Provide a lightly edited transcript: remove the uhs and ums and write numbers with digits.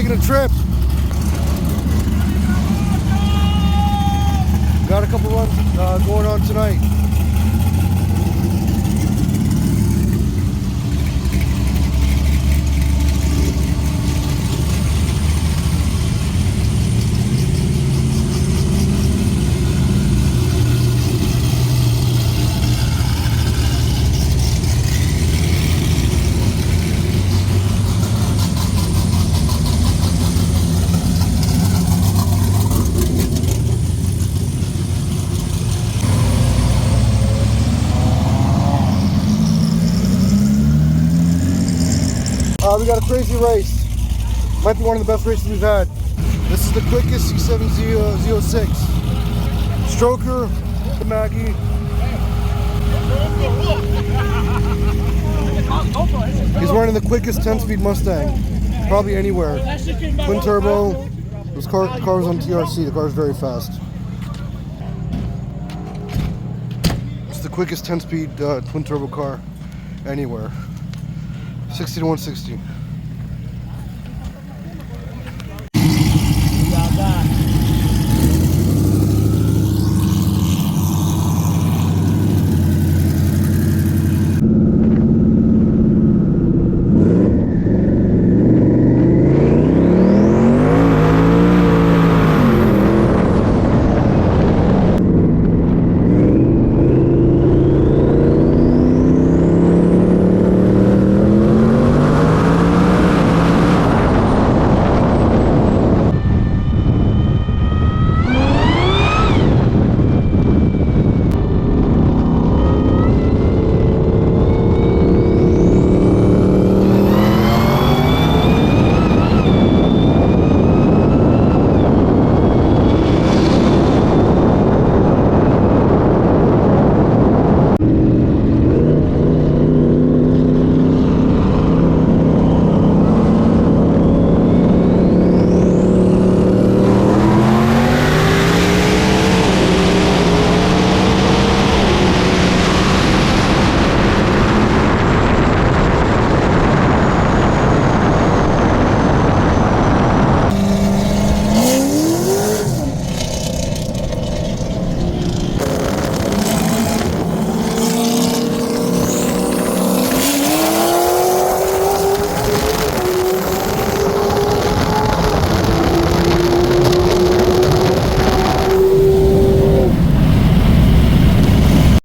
taking a trip. Got a couple runs going on tonight. We got a crazy race. Might be one of the best races we've had. This is the quickest C706. Stroker, the Maggie. He's running the quickest 10-speed Mustang, probably anywhere. Twin turbo. This car was on TRC. The car is very fast. It's the quickest 10-speed twin turbo car anywhere. 60 to 160.